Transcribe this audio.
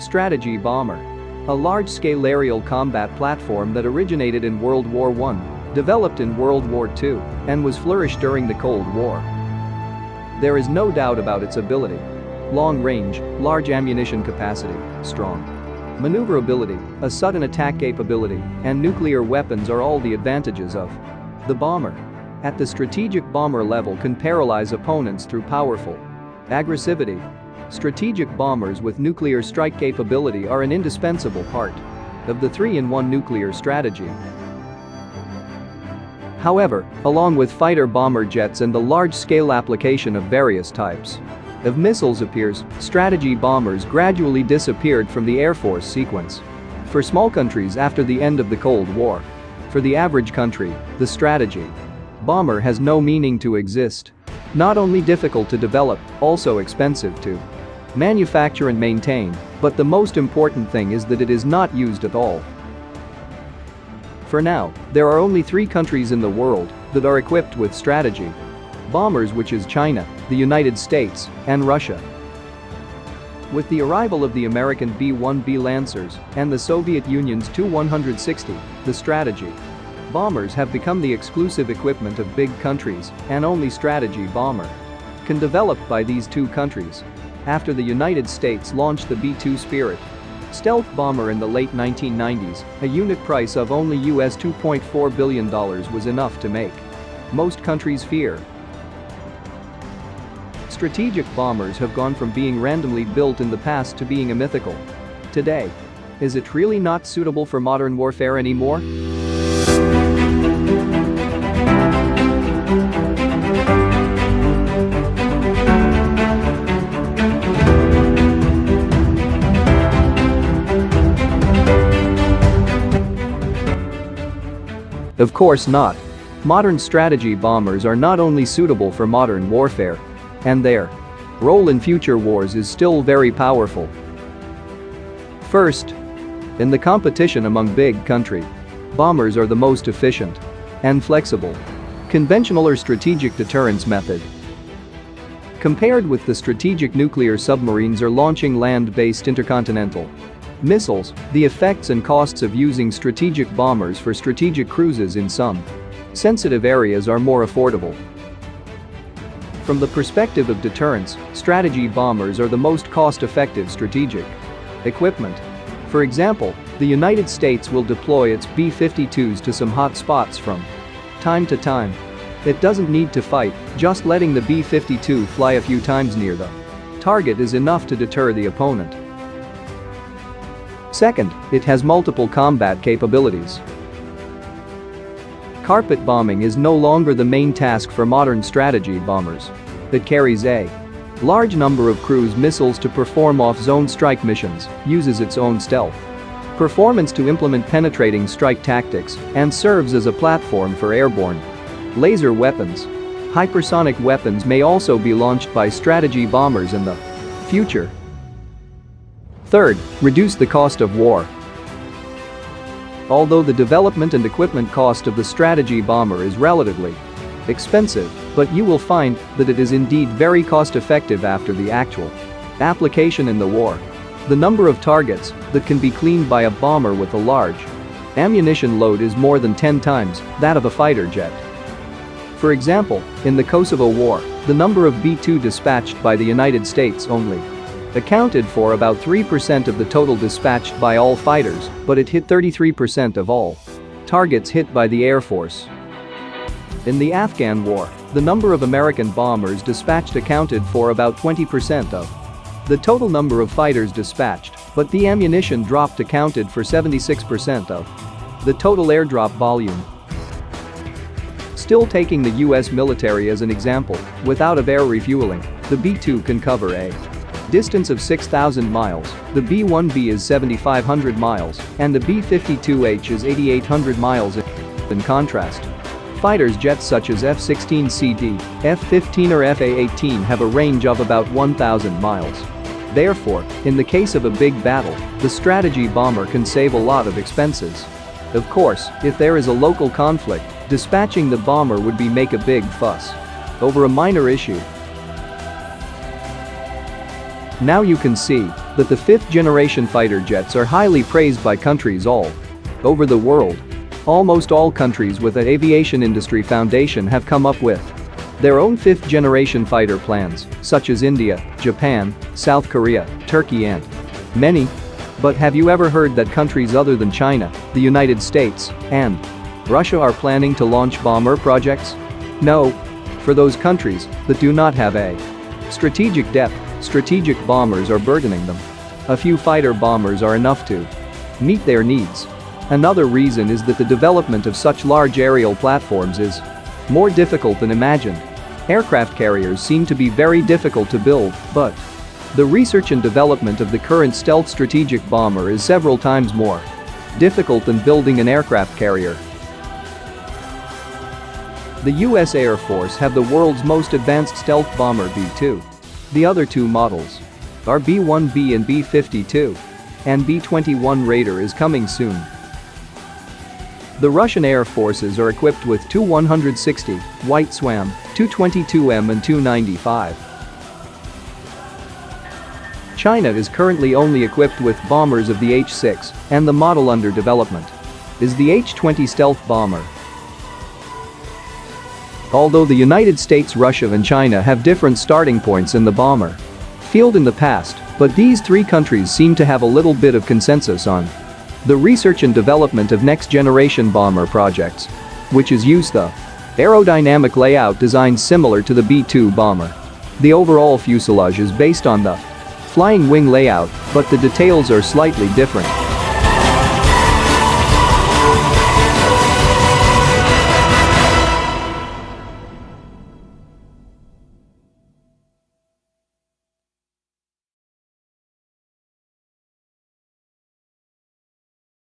Strategy bomber. A large-scale aerial combat platform that originated in World War I, developed in World War II, and was flourished during the Cold War. There is no doubt about its ability. Long range, large ammunition capacity, strong maneuverability, a sudden attack capability, and nuclear weapons are all the advantages of the bomber. At the strategic bomber level can paralyze opponents through powerful aggressivity. Strategic bombers with nuclear strike capability are an indispensable part of the 3-in-1 nuclear strategy. However, along with fighter bomber jets and the large-scale application of various types of missiles appears, strategy bombers gradually disappeared from the Air Force sequence. For small countries after the end of the Cold War. For the average country, the strategy bomber has no meaning to exist. Not only difficult to develop, also expensive to manufacture and maintain, but the most important thing is that it is not used at all. For now, there are only 3 countries in the world that are equipped with strategy bombers, which is China, the United States, and Russia. With the arrival of the American B-1B Lancers and the Soviet Union's Tu-160, the strategy bombers have become the exclusive equipment of big countries, and only strategy bomber can develop by these 2 countries. After the United States launched the B-2 Spirit stealth bomber in the late 1990s, a unit price of only US $2.4 billion was enough to make most countries fear. Strategic bombers have gone from being randomly built in the past to being a mythical today. Is it really not suitable for modern warfare anymore? Of course not. Modern strategy bombers are not only suitable for modern warfare, and their role in future wars is still very powerful. First, in the competition among big country, bombers are the most efficient and flexible conventional or strategic deterrence method. Compared with the strategic nuclear submarines or launching land-based intercontinental missiles, the effects and costs of using strategic bombers for strategic cruises in some sensitive areas are more affordable. From the perspective of deterrence, strategy bombers are the most cost-effective strategic equipment. For example, the United States will deploy its B-52s to some hot spots from time to time. It doesn't need to fight, just letting the B-52 fly a few times near the target is enough to deter the opponent. Second, it has multiple combat capabilities. Carpet bombing is no longer the main task for modern strategy bombers. It carries a large number of cruise missiles to perform off-zone strike missions, uses its own stealth performance to implement penetrating strike tactics, and serves as a platform for airborne laser weapons. Hypersonic weapons may also be launched by strategy bombers in the future. Third, reduce the cost of war. Although the development and equipment cost of the strategy bomber is relatively expensive, but you will find that it is indeed very cost-effective after the actual application in the war. The number of targets that can be cleaned by a bomber with a large ammunition load is more than 10 times that of a fighter jet. For example, in the Kosovo War, the number of B-2 dispatched by the United States only accounted for about 3% of the total dispatched by all fighters, but it hit 33% of all targets hit by the Air Force. In the Afghan War, the number of American bombers dispatched accounted for about 20% of the total number of fighters dispatched, but the ammunition dropped accounted for 76% of the total airdrop volume. Still taking the US military as an example, without air refueling, the B-2 can cover a distance of 6,000 miles, the B-1B is 7,500 miles, and the B-52H is 8,800 miles. In contrast, fighters jets such as F-16CD, F-15 or F-A-18 have a range of about 1,000 miles. Therefore, in the case of a big battle, the strategy bomber can save a lot of expenses. Of course, if there is a local conflict, dispatching the bomber would be make a big fuss over a minor issue. Now you can see that the fifth-generation fighter jets are highly praised by countries all over the world. Almost all countries with an aviation industry foundation have come up with their own fifth-generation fighter plans, such as India, Japan, South Korea, Turkey and many. But have you ever heard that countries other than China, the United States, and Russia are planning to launch bomber projects? No. For those countries that do not have a strategic depth, strategic bombers are burdening them. A few fighter bombers are enough to meet their needs. Another reason is that the development of such large aerial platforms is more difficult than imagined. Aircraft carriers seem to be very difficult to build, but the research and development of the current stealth strategic bomber is several times more difficult than building an aircraft carrier. The US Air Force have the world's most advanced stealth bomber B-2. The other two models are B-1B and B-52, and B-21 Raider is coming soon. The Russian Air Forces are equipped with Tu-160, White Swan, Tu-22M and Tu-95. China is currently only equipped with bombers of the H-6, and the model under development is the H-20 stealth bomber. Although the United States, Russia and China have different starting points in the bomber field in the past, but these three countries seem to have a little bit of consensus on the research and development of next-generation bomber projects, which is use the aerodynamic layout design similar to the B-2 bomber. The overall fuselage is based on the flying wing layout, but the details are slightly different.